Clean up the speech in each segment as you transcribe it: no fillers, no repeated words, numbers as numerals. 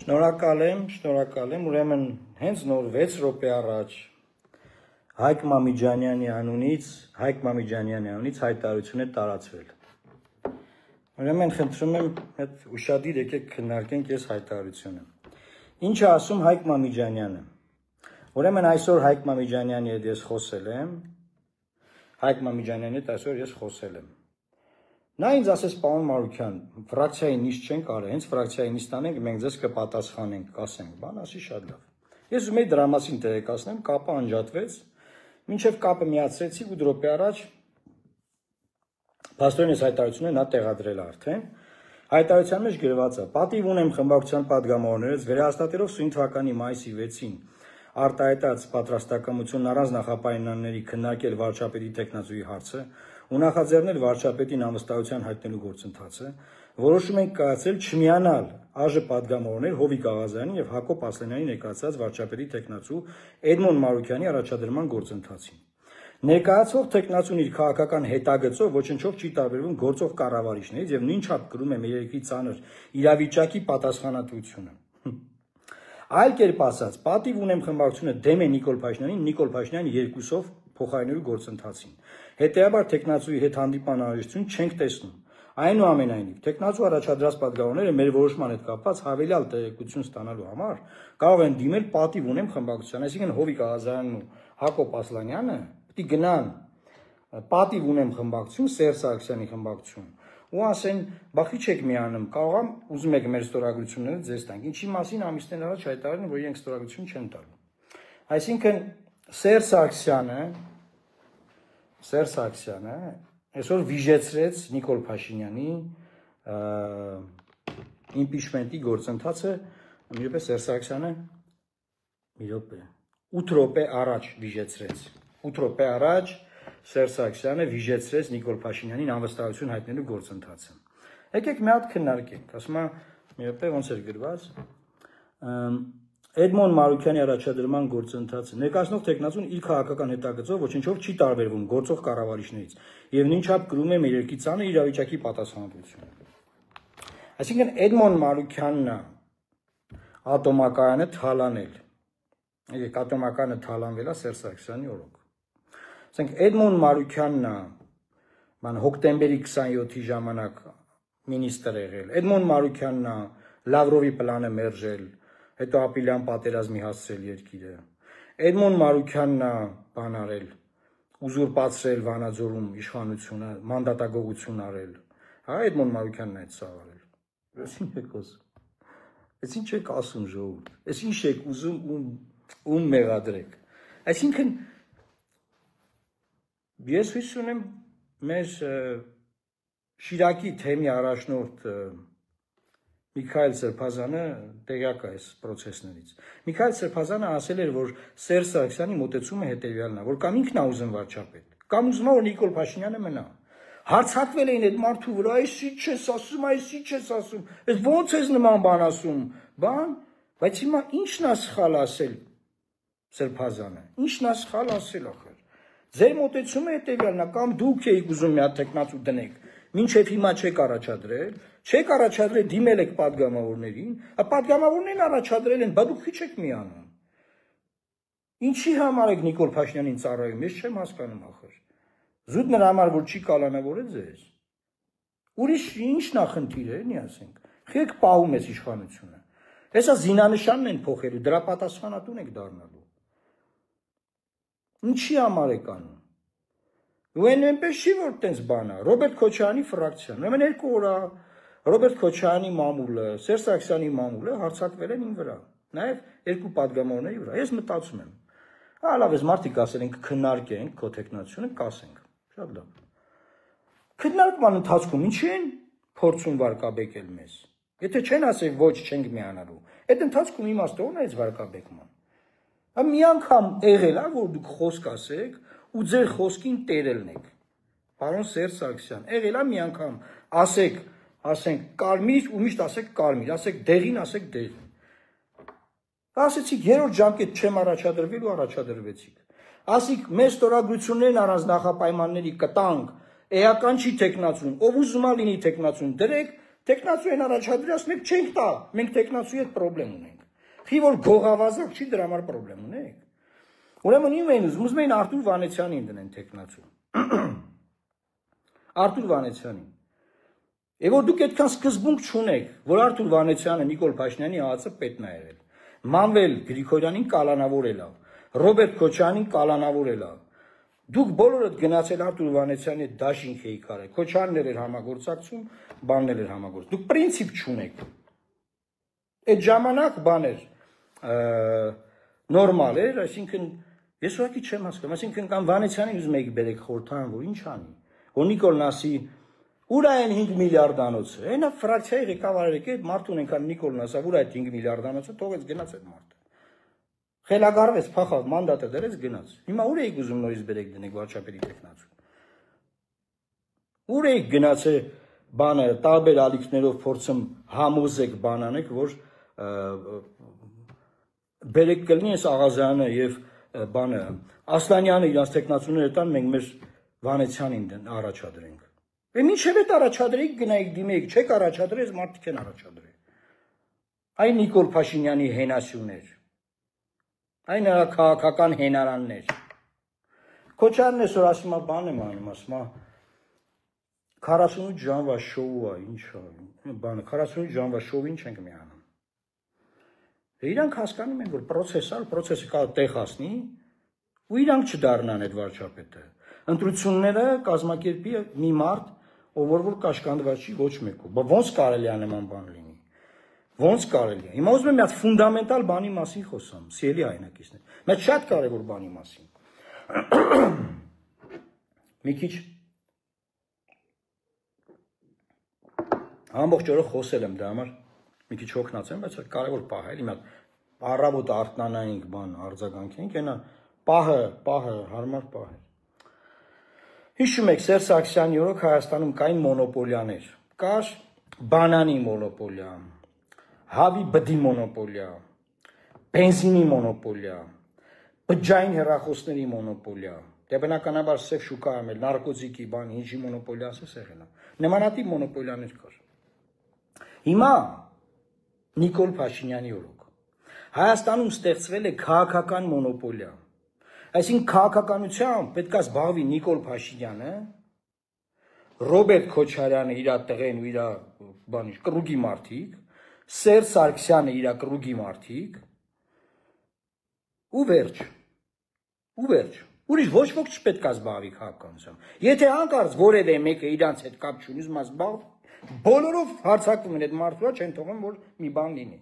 Շնորհակալ եմ, ուրեմն հենց նոր 6 րոպե առաջ Հայկ Մամիջանյանի անունից հայտարարություն է տարածվել։ Ուրեմն խնդրում եմ այդ ուշադիր եկեք քննարկենք այս հայտարարությունը։ Ինչ է ասում Հայկ Մամիջանյանը։ Ուրեմն այսօր Հայկ Մամիջանյանի հետ ես խոսել եմ։ Նա ինձ ասեց պարոն Մարուքյան, ֆրակցիայի նիստ չենք արել, հենց ֆրակցիայի նիստ անենք, մենք ձեզ կպատասխանենք, կասենք, բան ասի շատ լավ։ Ես ուզում եի դրա մասին տեղեկացնեմ, կապը անջատվեց, մինչև կապը միացրեցի 8 րոպե առաջ փաստորեն այս հայտարարությունը նա տեղադրել է արդեն։ Հայտարարության մեջ գրված է. պատիվ ունեմ խմբակցության падգամավորներից վերահաստատելով սույն թվականի մայիսի 6-ին արտահայտած պատրաստակամությունն առանց նախապայմանների քննարկել վարչապետի տեխնացուի հարցը ու նախաձեռնել վարչապետին անվստահության հայտնելու գործընթացը, որոշում ենք կայացել չմիանալ ԱԺ падգամավորներ Հովիկ Աղազարյանի եւ Հակոբ Ասլանյանի ներկայացած վարչապետի տեխնացու Էդմոն Մարուքյանի առաջադրման գործընթացին։ Ներկայացող տեխնացուն իր քաղաքական հետագծով ոչնչով չի տարբերվում գործող կառավարիչներից եւ նույնչափ կրում է մեր երկրի ծանր իրավիճակի պատասխանատվությունը։ Այլ կերպ ասած, պատիվ ունեմ խմբակցությունը դեմ է Նիկոլ Փաշինյանին, Նիկոլ Փաշինյանը երկուսով փոխարինելու գործընթացին։ Հետեւաբար տեխնացուի հետ հանդիպման անհրաժեշտություն չենք տեսնում։ Այնուամենայնիվ, տեխնացու առաջադրած падգամավորները մեր որոշման հետ կապված հավելյալ տեղեկություն ստանալու համար կարող են դիմել պատիվ ունեմ խմբակցության, այսինքն Հովիկ Աղազարյանն ու Հակոբ Ասլանյանը պետք է գնան պատիվ ունեմ խմբակցություն, Սերժ Սարգսյանի խմբակցություն ու ասեն, բախի չեք միանում, կարող եմ ուզում եք մեր ստորագրությունները ձեզ տանք։ Ինչի մասին ամիսներ առաջ հայտարարել են, որ իրենք ստորագրություն չեն տալու։ Այսինքն Սերժ Սարգսյանը այսօր վիժեցրեց Նիկոլ Փաշինյանի իմպիչմենտի գործընթացը, մի րոպե Սերժ Սարգսյանը 8 րոպե առաջ վիժեցրեց։ 8 րոպե առաջ Սերժ Սարգսյանը վիժեցրեց Նիկոլ Փաշինյանին անվստահություն հայտնելու գործընթացը։ Եկեք մի հատ քննարկենք, ասում եմ, մի րոպե ոնց էր գրված։ Էդմոն Մարուքյանի առաջադրման գործընթացը ներկայացնող տեխնացուն իր քաղաքական հետագծով ոչնչով չի տարբերվում գործող կառավարիչներից եւ նույնչափ կրում է մեր երկրի ծանր իրավիճակի պատասխանատվությունը։ Այսինքն Էդմոն Մարուքյանն է ատոմակայանը թալանել։ Եկեք ատոմակայանը թալանվել է Սերժ Սարգսյանի օրոք։ Ասենք Էդմոն Մարուքյանն է հոկտեմբերի 27-ի ժամանակ մինիստր եղել։ Էդմոն Մարուքյանն է Լավրովի պլանը մերժել, հետո ապիլյան պատերազմի հասցրել երկիրը։ Էդմոն Մարուքյանն է բան արել, ուզուրպացրել Վանաձորում իշխանությունը, մանդատագողություն արել։ Հա Էդմոն Մարուքյանն է այդ սա արել։ Այսինքն եք ասում։ Այս ինչ եք ասում ժողովուրդ։ Այս ինչ եք ուզում ում մեղադրեք։ Այսինքն ես հույս ունեմ մեր Շիրակի թեմի առաջնորդ Միքայել Սրբազանը տեղյակ է այս process-ներից։ Միքայել Սրբազանը ասել էր, որ Սերժ Սարգսյանի մոտեցումը հետևյալն է, որ կամ ինքն է ուզում վարչապետ, կամ ուզում է որ Նիկոլ Փաշինյանը մնա։ Հարցակվել էին այդ մարդու վրա, այս ինչ ես ասում, այս ո՞նց ես նման բան ասում, բայց հիմա ի՞նչն է սխալ ասել Սրբազանը։ Ի՞նչն է սխալ ասել ախր։ Ձեր մոտեցումը հետևյալն է, կամ դուք եք ուզում մի հատ տեխնացու դնեք, մինչև հիմա չեք առաջադրել, դիմել եք падգամավորներին, падգամավորներն առաջադրել են, բա դուք քիչ եք միանում։ Ինչի համար եք Նիկոլ Փաշինյանին ծառայում, ես չեմ հասկանում ախր։ Զուտ նրա համար որ չի կալանավորել ձեզ։ Ուրիշ ի՞նչն է խնդիրը, էլի ասենք։ Խեք պահում ես իշխանությունը։ Հեսա զինանշանն են փոխելու, դրա պատասխանատուն եք դառնալու։ Ինչի համար եք անում։ Ու այնպես չի որ տենց բան է։ Ռոբերտ Քոչարյանի ֆրակցիան, ուրեմն 2 օր է Ռոբերտ Քոչարյանի մամուլը, Սերժ Սարգսյանի մամուլը հարձակվել են ին վրա, նաև 2 падգամավորների վրա։ Ես մտածում եմ, լավ էս մարդիկ ասել են քննարկենք քո տեխնացիոնը, կասենք, շատ լավ։ Քննարկման ընթացքում ինչի են փորձում վարկաբեկել մեզ։ Եթե չեն ասել ոչ չենք միանալու, այդ ընթացքում իմաստը ո՞րն է այս վարկաբեկման։ Մի անգամ եղել է, որ դուք խոսք ասեք ու ձեր խոսքին տերելն եք։ Պարոն Սերժ Սարգսյան, եղել է մի անգամ ասենք կարմիր ու միշտ ասեք կարմիր, ասեք դեղին, ասեք դեղին։ Ասեցիք 3-րդ ժամկետ չեմ առաջադրվել ու առաջադրվեցիք։ Ասիկ մեր ստորագրություններն առանց նախապայմանների կտանք, էական չի տեխնացուն, ով ուզում է լինի տեխնացուն, դրեք, Տեխնացու են առաջադրի, ասում եք չենք տա, մենք տեխնացուի հետ պրոբլեմ ունենք։ Խի որ գողավազակ չի, դրա համար պրոբլեմ ունենք։ Ուրեմն ուզում էին Արտուր Վանեցյանին դնեն տեխնացու։ Արտուր Վանեցյանին։ Եվ որ դուք այդքան սկզբունք չունեք, որ Արտուր Վանեցյանը Նիկոլ Փաշինյանի ԱԱՑ պետն է եղել։ Մանվել Գրիգորյանին կալանավորել է, Ռոբերտ Քոչարյանին կալանավորել է։ Դուք բոլորդ գնացել Արտուր Վանեցյանի հետ դաշինք էիք արել, Քոչարյանն էր համագործակցում, բաններ էր համագործակցում։ Դուք պրինցիպ չունեք։ Այդ ժամանակ բաներ նորմալ էր, այսինքն ես ուղղակի չեմ հասկանում, այսինքն կամ Վանեցյանին ուզում եք բերեք խորհրդան, որ ինչ անի, որ Նիկոլն ասի ուր այն 5 միլիարդանոցը, այնա ֆրակցիայի ղեկավարը եկել, մարդուն ենքան Նիկոլն ասա, ուր այդ 5 միլիարդանոցը, թողեց գնաց այդ մարդը։ Խելագարվեց, փախավ, մանդատը դրեց, գնաց։ Հիմա ուր էիք ուզում նորից բերեք դնեք վարչապետի տեխնացու։ Ուր էիք գնացել բանը տարբեր ալիքներով փորձում համոզեք բանանեք, որ բերեք կլինի այս Աղազյանը եւ բանը Ասլանյանը իրանց տեխնացուները տան, մենք մեր Վանեցյանին առաջադրենք։ Եվ մինչև այդ առաջադրեիք գնայիք դիմեիք, չեք առաջադրել, մարդիկ են առաջադրել։ Այն Նիկոլ Փաշինյանի հենասյուներ։ Այն նրա քաղաքական հենարաններ։ Քոչարյանն այսօր ասում է բան եմ անում, ասում է 48 ժամվա շոու է, ինչ է, բանը 48 ժամվա շոու ինչ ենք մի անում։ Իրանք հասկանում են, որ պրոցեսը կարող տեղ հասնի, ու իրանք չդառնան այդ վարչապետը։ Ընտրությունները կազմակերպի մի մարդ, ով որ կաշկանդված չի ոչ մեկով։ Բա ոնց կարելի է նման բան լինի։ Ոնց կարելի է։ Հիմա ուզում եմ մի հատ ֆունդամենտալ բանի մասին խոսամ, սիրելի հայրենակիցներ։ Մեծ շատ կարևոր բանի մասին։ Մի քիչ ամբողջ օրը խոսել եմ դրա համար, մի քիչ հոգնած եմ, բայց կարևոր պահ է, հիմա առավոտ արթնանայինք բան արձագանքենք, այնա պահը հարմար պահ է։ Հիշում եք Սերժ Սարգսյանի օրոք Հայաստանում կային մոնոպոլիաներ, կար բանանի մոնոպոլիա, հավի բդի մոնոպոլիա, բենզինի մոնոպոլիա, բջջային հեռախոսների մոնոպոլիա, դե բնականաբար սև շուկայում էլ նարկոտիկի բան, ինչի մոնոպոլիա ասես եղել է։ Նմանատիպ մոնոպոլիաներ կար։ Հիմա Նիկոլ Փաշինյանի օրոք Հայաստանում ստեղծվել է քաղաքական մոնոպոլիա։ Այսինքն քաղաքականությամբ պետք է զբաղվի Նիկոլ Փաշինյանը, Ռոբերտ Քոչարյանը իր տղեն ու իր բանի կռուգի մարդիկ, Սերժ Սարգսյանը իր կռուգի մարդիկ, ու վերջ։ Ուրիշ ոչ ոք չպետք է զբաղվի քաղաքականությամբ։ Եթե հանկարծ որևէ մեկը իրանց հետ կապ չունի, ուզում է զբաղվի, բոլորով հարձակվում են այդ մարդու, չեն թողում, որ մի բան լինի։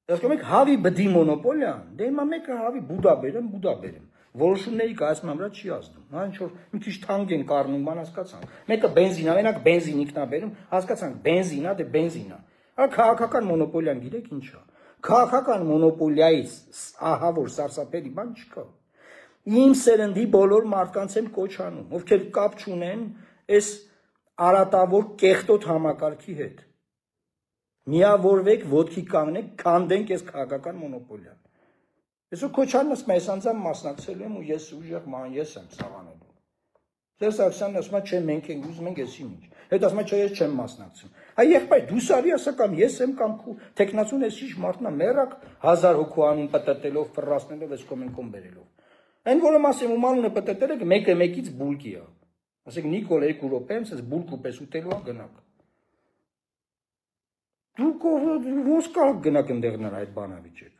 Ասում եք հավի բդի մոնոպոլիան, դե հիմա մեկը հավի բուդա բերեմ, որոշումների կայացման վրա չի ազդում։ Հա ինչ որ մի քիչ թանկ են կառնում, բան հասկացանք։ Մեկը բենզին է, մենակ բենզին ինքնա բերում, հասկացանք, բենզին է, դե բենզին է։ Հա քաղաքական մոնոպոլիան գիտեք ինչ է։ Քաղաքական մոնոպոլիայից ահա որ սարսափելի բան չկա։ Իմ սերնդի բոլոր մարդկանց եմ կոչ անում, ովքեր կապ չունեն այս արատավոր կեղտոտ համակարգի հետ։ Միավորվեք, ոտքի կանգնեք, քանդենք այս քաղաքական մոնոպոլիան։ Այսօր Քոչարյանն ասում է, ես անձամբ մասնակցելու եմ ու ես ուժեղ ման ես եմ սավանելու։ Սերժ Սարգսյանն ասում է, չէ, մենք ենք ուզում ենք էսի ինչ։ Հետ ասում է, չէ, ես չեմ մասնակցում։ Այ եղբայր, դու սարի ասա կամ ես եմ կամ քու տեխնացուն էս ինչ մարդն է մեռակ 1000 հոգու անուն պտտելով, ֆռասնելով, այս կոմենկոմ բերելով։ Այն որը մասեմ ու մանունը պտտել եք մեկը մեկից բուլկի է։ Ասեք Նիկոլ 2 րոպե եմ, ասես բուլկու պես ուտելու է գնաք։ Դուք ոնց կարող գնաք ընդեղներ այդ բանավիճեք։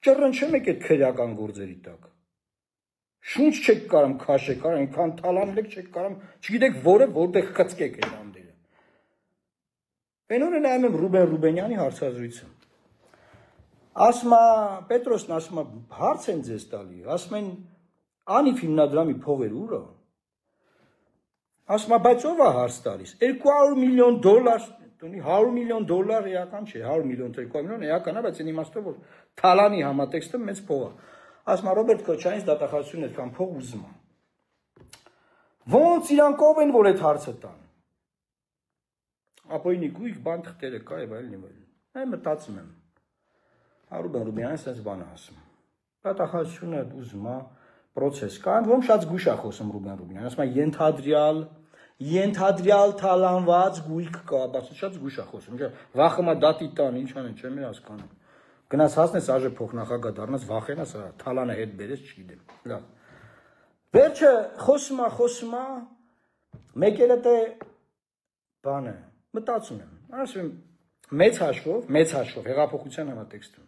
Ճռնչեմ եք այդ քրեական գործերի տակ։ Շունչ չեք կարամ քաշեք, այնքան թալանել եք չեք կարամ, չգիտեք որը որտեղ խցկեք այդ անդերը։ Այն օրը նայում եմ Ռուբեն Ռուբենյանի հարցազրույցը։ Ասում է Պետրոսն ասում է հարց են ձեզ տալի, ասում են Անիվ հիմնադրամի փողեր ուր է։ Ասում է բայց ով է հարց տալիս։ 200 միլիոն դոլար, տունի 100 միլիոն դոլար էական չէ, 100 միլիոն 200 միլիոն էական է, բայց այն իմաստով որ թալանի համատեքստը մեծ փող է։ Ասում է Ռոբերտ Քոչարյանից դատախազությունը այդքան փող ուզում է։ Ոնց իրանք ով են որ այդ հարցը տան։ Ապոյնի գույք բան թղթերը կա եւ այլն։ Այ մտածում եմ։ Ռուբեն Ռուբենյանն ասես բան ասում։ Դատախազությունը ուզում է պրոցես կան, ում շատ զգուշ է խոսում Ռուբեն Ռուբենյանը, ասում է ենթադրյալ ենթադրյալ թալանված գույք կա, բայց շատ զգուշ է խոսում, չէ՞։ Վախը մա դատի տան, ինչ անեն, չեմ հասկանում։ Գնաց հասնես ԱԺ փոխնախագահ դառնաս, վախենաս, թալանը հետ բերես, չգիտեմ։ Լավ։ Վերջը խոսում է, մեկ էլ է բանը, մտածում եմ, ասում մեծ հաշվով, հեղափոխության համատեքստում։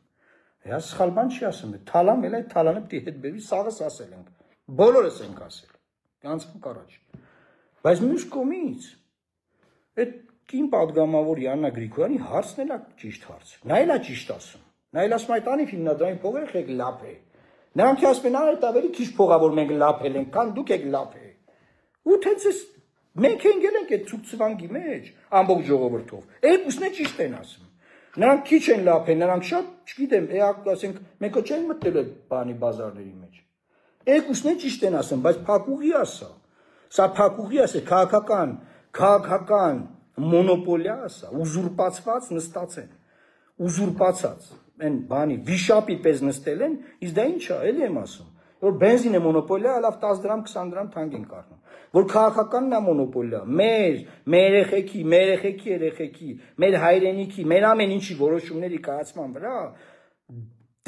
Հա սխալ բան չի ասում, թալան էլ այդ թալանը պիտի հետ բերվի, սաղս ասել ենք, բոլորս ենք ասել, կանցանք առաջ։ Բայց մյուս կողմից, այդ կին պատգամավոր Յաննա Գրիգորյանի հարցն էլ է ճիշտ հարց, նա էլ է ճիշտ ասում, նա էլ ասում այդ անիվ հիմնադրամի փողերը եք լափել, նրանք ասում են այդ ավելի քիչ փողա, որ մենք լափել ենք, քան դուք եք լափել, ու թենց մենք ենք ելենք այդ ցուկցվանգի մեջ, ամբողջ ժողովրդով, երկուսն է ճիշտ են ասում, նրանք քիչ են լափել, նրանք շատ, չգիտեմ, ասենք, մենք չենք մտնել այդ բանի բազարների մեջ, երկուսն է ճիշտ են ասում, բայց փակուղի ասա, սա փակուղի ասա, քաղաքական մոնոպոլիա ասա, ուզուրպացված նստած են, ուզուրպացած, են բանի, վիշապի պես նստել են, իսկ դա ինչ է, էլի եմ ասում, որ բենզինը մոնոպոլիա, լավ 10 դրամ, 20 դրամ թանկ ենք առնում, որ քաղաքականն է մոնոպոլիա, մեր երեխեքի, մեր հայրենիքի, մեր ամեն ինչի որոշումների կայացման վրա,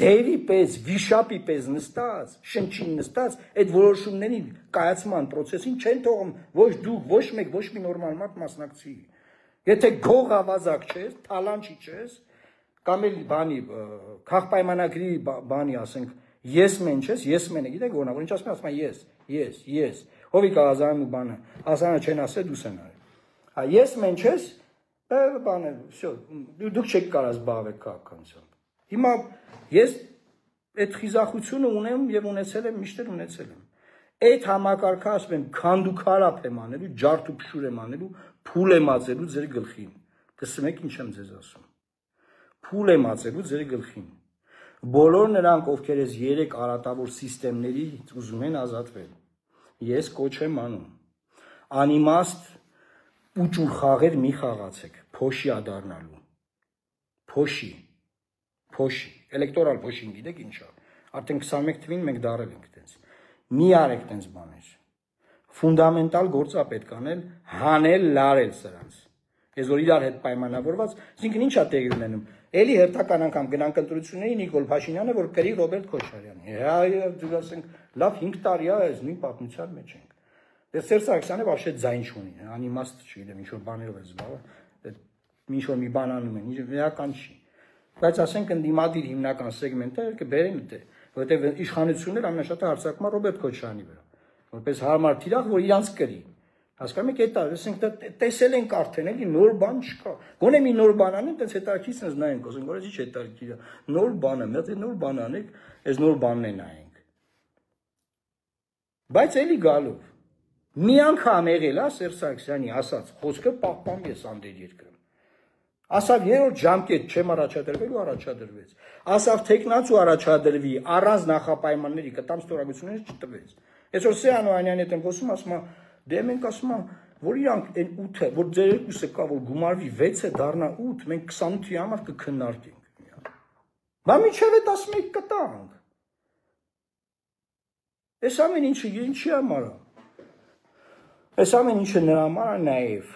դերի պես, վիշապի պես նստած, շնչին նստած, այդ որոշումների կայացման պրոցեսին չեն թողում ոչ դուք, ոչ մեկ, ոչ մի նորմալ մարդ մասնակցի։ Եթե գող ավազակ չես, թալանչի չես, կամ էլ բանի, քաղաքպայմանագրի բանի ասենք, ես մեն չես, ես մենը, գիտեք որնա, որ ինչ ասում են, ես, Հովիկ Աղազարյանն ու բանը, ասանը չեն ասել, դուս են արել։ Ես մեն չես, բանը, դուք չեք կարա զբաղվեք քաղաքականությամբ։ Հիմա ես այդ խիզախությունը ունեմ եւ ունեցել եմ, միշտ ունեցել եմ։ Այդ համակարգը ասում եմ, քանդուքարապ եմ անելու, ջարդ ու փշուր եմ անելու, փուլ եմ ածելու ձեր գլխին։ Տեսնում եք ինչ եմ ձեզ ասում։ Փուլ եմ ածելու ձեր գլխին։ Բոլոր նրանք, ովքեր այս 3 արատավոր սիստեմներից ուզում են ազատվել։ Ես կոչ եմ անում։ Անիմաստ ու ջուր խաղեր մի խաղացեք, փոշի ադառնալու։ Փոշի, էլեկտորալ փոշին գիտեք ինչա։ Արդեն 21 թվին մենք դարել ենք այդպես։ Մի արեք այդպես բաներ։ Ֆունդամենտալ գործ է պետք անել, հանել, լարել սրանց։ Ես որ իրար հետ պայմանավորված, այսինքն ի՞նչ է տեղի ունենում։ Էլի հերթական անգամ գնանք ընտրությունների Նիկոլ Փաշինյանը, որ կրի Ռոբերտ Քոչարյանի։ Հա, դուք ասենք, լավ 5 տարի է, այս նույն պատմության մեջ ենք։ Դե Սերժ Սարգսյանը вообще ձայն չունի, անիմաստ չգիտեմ, ինչ որ բաներով է զբաղվում, ինչ որ մի բան անում են, ինչ էական չի։ Բայց ասենք ընդդիմադիր հիմնական սեգմենտը կբերեն դե, որովհետև իշխանությունն ամենաշատը հարձակվում է Ռոբերտ Քոչարյանի վրա, որպես հարմար թիրախ, որ իրանց կրի։ Հասկանում եք, այդ ասենք տեսել ենք արդեն, էլի նոր բան չկա։ Գոնե մի նոր բան անեն, այդպես հետաքրքիր նայենք, ասենք, որ ինչ հետաքրքիր է։ Նոր բան է, մի նոր բան անեք, այս նոր բանն է նայենք։ Բայց էլի գալով։ Մի անգամ եղել է Սերժ Սարգսյանի ասած խոսքը պահպան ես անդեր երկրում։ Ասավ երրորդ ժամկետ չեմ առաջադրվելու, առաջադրվեց։ Ասավ թեկնածու առաջադրվի առանց նախապայմանների կտամ ստորագրություններ չտվեց։ Այսօր Սեյանոյանյանի հետ եմ խոսում, ասում է դե մենք ասում ենք, որ իրանք այն 8-ը, որ ձեր երկուսը կա, որ գումարվի 6-ը դառնա 8, մենք 28-ի համար կքննարկենք։ Բա միջև այդ ասում եք կտանք։ Այս ամեն ինչը ինչի համար է։ Այս ամեն ինչը նրա համար է նաև։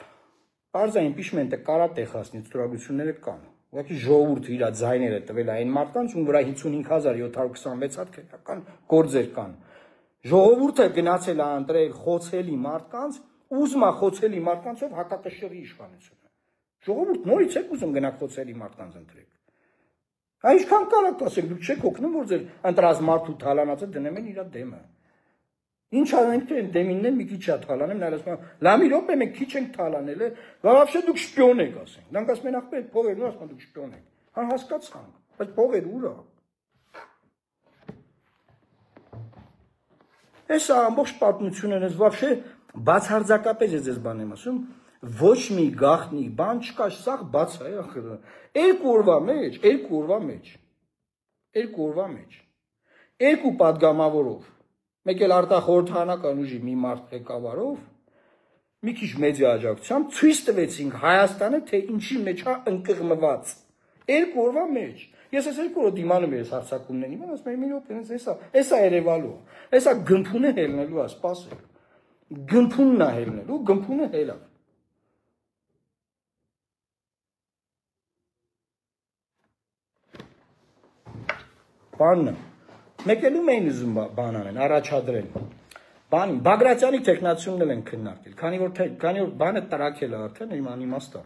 Պարզա իմպիչմենտը կարա տեղացնի, ստորագրությունները կան։ Ուղղակի ժողովուրդը իր ձայները տվել այն մարդկանց, ում վրա 55726 հատ քրեական գործեր կան։ Ժողովուրդը գնացել է ընտրել խոցելի մարդկանց, ուզում է խոցելի մարդկանցով հակակշռի իշխանությունը։ Ժողովուրդ նորից եք ուզում գնաք խոցելի մարդկանց ընտրեք։ Այսքան կարակ ասեք, դուք չեք օգնում, որ ձեր ընտրած մարդու թալանածը դնեմ են իր դեմը։ Ինչ անենք թե դեմինն մի քիչ է թալանեմ, նա ասում է, լամի րոպե մենք քիչ ենք թալանել, вообще դուք շպիոն եք ասենք։ Դրանք ասում են ախպեր փողերն ու ասում դուք շպիոն եք։ Հա հասկացանք, բայց փողեր ուր է։ Այս ամբողջ պատմությունն էս вообще բացարձակապես ես ձեզ բան եմ ասում, ոչ մի գաղտնի բան չկա, սա բաց է ախր։ Երկու օրվա մեջ երկու падգամավորով մեկ էլ արտախորհրդանական ուժի մի մարդ ղեկավարով մի քիչ մեդիա աջակցությամբ ցույց տվեցինք Հայաստանը, թե ինչի մեջ է ընկղմված։ Երկու օրվա մեջ։ Ես այս երկու օր դիմանում եմ հարցակումներին, ասում եմ մի րոպե, էսա երևալու, էսա գմփունը հելնելու է, սպասեք։ Գմփունն է հելնել ու գմփունը հելավ։ Բանը մեկելում էին ուզում բան անեն, առաջադրել։ Բանին Բագրատյանի տեխնացիոնն էլ են քննարկել, քանի որ բանը տրակել է արդեն իմ անիմաստա։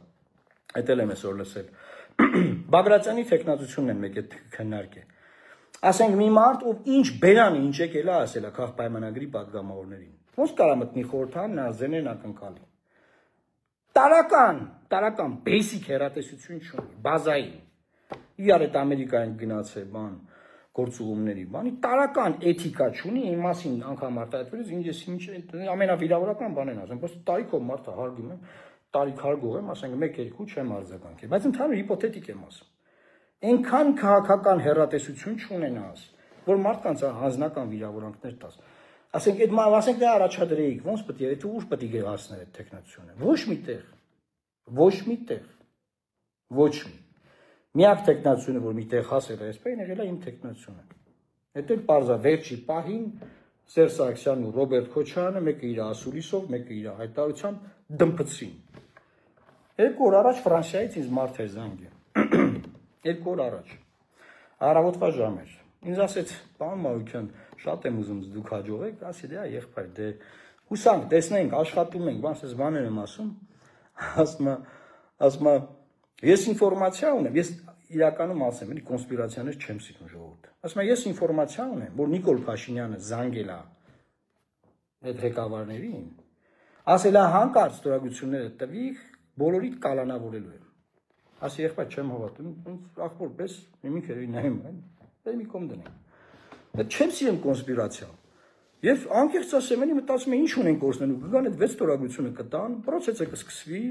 Էդ էլ եմ այսօր լսել։ Բագրատյանի տեխնացիոնն են մեկ է քննարկել։ Ասենք մի մարդ, ով ինչ բերանի, ինչ եկել է ասել է քաղ պայմանագրի падգամավորներին։ Ոնց կարա մտնի խորհրդան, նա զենեն ակնկալի։ Տարական basic հեռատեսություն չունի, բազային։ Իրար այդ Ամերիկայում գնացել բան գործուղումների բանի տարական էթիկա չունի, իմ մասին անգամ արտահայտվելուց ինչ ամենավիրավորական բանն ասեմ, բայց տարիքով մարդը հարգում եմ, տարիք հարգող եմ, ասենք 1-2 չեմ արձագանքել, բայց ընդհանուր հիպոթետիկ եմ ասում։ Այնքան քաղաքական հեռատեսություն չունենաս, որ մարդկանց հանձնական վիրավորանքներ տաս։ Ասենք այդ ասենք դա առաջադրեիք, ոնց պետք է, այդ ուր պետք է գեղացներ այդ տեխնացիոնը։ Ոչ միտեղ։ Միակ տեխնացիոնը, որ միտեղ հասել է այսպես, եղել է իմ տեխնացիոնը։ Այդ էլ պարզա վերջի պահին Սերժ Սարգսյանն ու Ռոբերտ Քոչարյանը մեկը իր ասուլիսով, մեկը իր հայտարարությամբ դմփցին։ 2 օր առաջ Ֆրանսիայից ինձ մարդ էր զանգել։ 2 օր առաջ։ Առավոտվա ժամ էր։ Ինձ ասեց, պարոն Մարուկյան, շատ եմ ուզում դուք հաջողեք, ասի դե եղբայր, դե հուսանք, տեսնենք, աշխատում ենք, բանս բաներ եմ ասում, ասում ես ինֆորմացիա ունեմ, ես իրականում ասեմ, էլի կոնսպիրացիաներ չեմ սիրում ժողովուրդ։ Ասում ես ինֆորմացիա ունեմ, որ Նիկոլ Փաշինյանը զանգել է այդ ղեկավարներին, ասել է հանկարծ ստորագրությունները տվիք, բոլորիդ կալանավորելու եմ։ Ասի եղբայր չեմ հավատում, ախպոր պես մի քանի նայում եմ, դե մի կողմ դնենք։ Դա չեմ սիրում կոնսպիրացիա։ Եվ անկեղծ ասեմ, էլի մտածում եմ ինչ ունենք կորցնելու, կգան այդ 6 ստորագրությունը կտան, process-ը կսկսվի,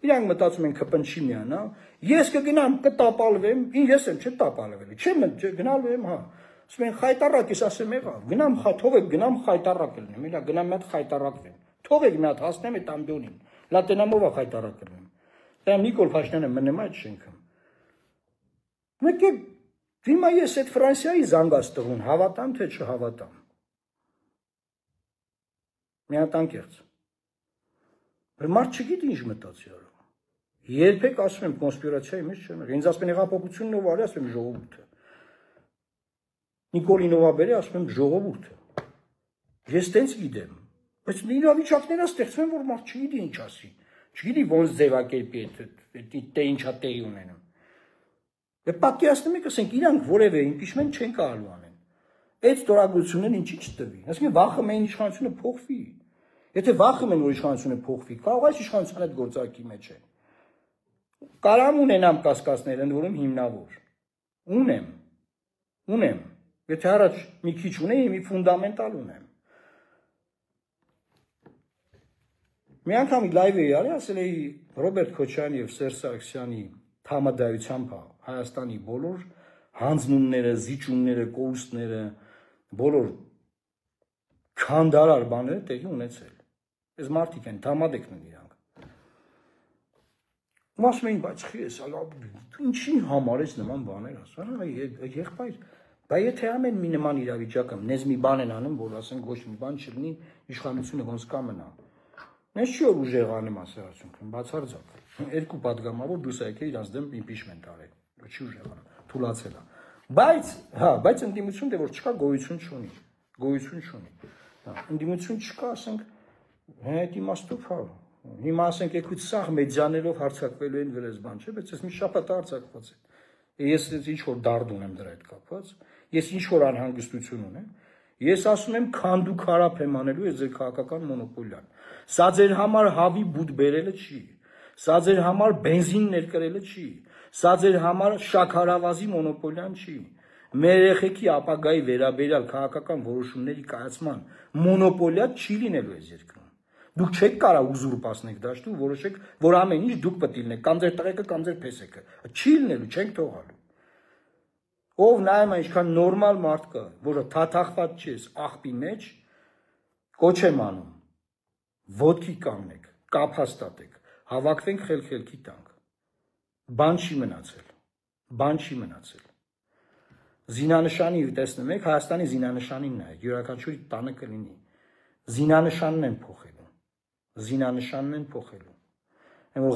իրանք մտածում են կպնչի միանա, ես կգնամ կտապալվեմ, ես եմ չտապալվելի, չեմ գնալու եմ, հա։ Ասում են խայտարակ, ես ասեմ եղավ, գնամ թողեք գնամ խայտարակ լինեմ, էլա գնամ մի հատ խայտարակվեմ։ Թողեք մի հատ հասնեմ այդ ամբյոնին։ Լատենամով է խայտարակ լինեմ։ Դա Նիկոլ Փաշինյանը մնեմ այդ շենքում։ Մեկ է հիմա ես այդ Ֆրանսիայի զանգած տղուն հավատամ թե չհավատամ։ Մի հատ անկեղծ։ Մարդ չգիտի ինչ մտածի արա։ Երբեք ասում եմ կոնսպիրացիայի մեջ չեմ եղել։ Ինձ ասում են հեղափոխությունն ով արի, ասում եմ ժողովուրդը։ Նիկոլինովա բերի, ասում եմ ժողովուրդը։ Ես տենց գիտեմ, բայց իրավիճակները ստեղծվում են, որ մարդ չգիտի ինչ ասի, չգիտի ոնց ձևակերպի այդ ինչա տեղի ունենում։ Դե պատկերացնում եք, ասենք իրանք որևէ impeachment չեն կարողանում անեն։ Այդ ստորագրություններն ինչի չտվի։ Ասենք վախում են իշխանությունը փոխվի։ Եթե վախում են որ իշխանությունը փոխվի, կարող է իշխանությունը այդ գործակի մեջ է։ Կարամ ունենամ կասկածներ, ընդ որում հիմնավոր։ Ունեմ։ Եթե առաջ մի քիչ ունեի, մի ֆունդամենտալ ունեմ։ Մի անգամ լայվ էի արի, ասել էի Ռոբերտ Քոչարյանի եւ Սերժ Սարգսյանի համադայությամբ Հայաստանի բոլոր հանձնումները, զիջումները, կորուստները, բոլոր քանդարար բաները տեղի ունեցել։ Այս մարդիկ են, համադեկն են իրանք։ Ասում էին, բայց խես, ինչի համար ես նման բաներ ասում, եղբայր, բայց եթե ամեն մի նման իրավիճակը, նեզ մի բան են անում, որ ասենք ոչ մի բան չլինի, իշխանությունը ոնց կա մնա։ Ես չի որ ուժեղանում ասել արդյունքում, բացարձակ։ 2 падգամավոր դուրս եկել իրանց դեմ impeachment արել, չի ուժեղանում, թուլացել է։ Բայց ընդդիմություն դե որ չկա, գոյություն չունի։ Ընդդիմություն չկա, ասենք, այդ իմաստով, հա։ Հիմա ասենք եկուց սաղ մեդիաներով հարցակվելու են վրեզ բան, չէ՞, բայց ես մի շաբաթ հարցակված եմ։ Ես ինչ որ դարդ ունեմ դրա հետ կապված, ես ինչ որ անհանգստություն ունեմ, ես ասում եմ քանդու քարափ եմ անելու ես ձեր քաղաքական մոնոպոլիան։ Սա ձեր համար հավի բուտ բերելը չի, սա ձեր համար բենզին ներկրելը չի, սա ձեր համար շաքարավազի մոնոպոլիան չի։ Մեր երեխեքի ապագայի վերաբերյալ քաղաքական որոշումների կայացման մոնոպոլիա չի լինելու այս երկրում։ Դուք չեք կարող ուզուրպացնեք դաշտը ու որոշեք, որ ամեն ինչ դուք պետք է լինեք, կամ ձեր տղեկը, կամ ձեր փեսեկը։ Չի լինելու, չենք թողալու։ Ով նայում է ինչքան նորմալ մարդ կա, որը թաթախված չի աղբի մեջ, կոչ եմ անում։ Ոտքի կանգնեք, կապ հաստատեք, հավաքվենք խելքի տանք։ Բան չի մնացել։ Զինանշանի տեսնում եք, Հայաստանի զինանշանին նայեք, յուրաքանչյուրի տանը կլինի։ Զինանշանն են փոխել։ զինանշանն են փոխելու։ Այն որ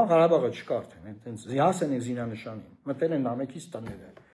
Ղարաբաղը չկա արդեն, այտենց հասեն են զինանշանին, մտել են ամենից տները։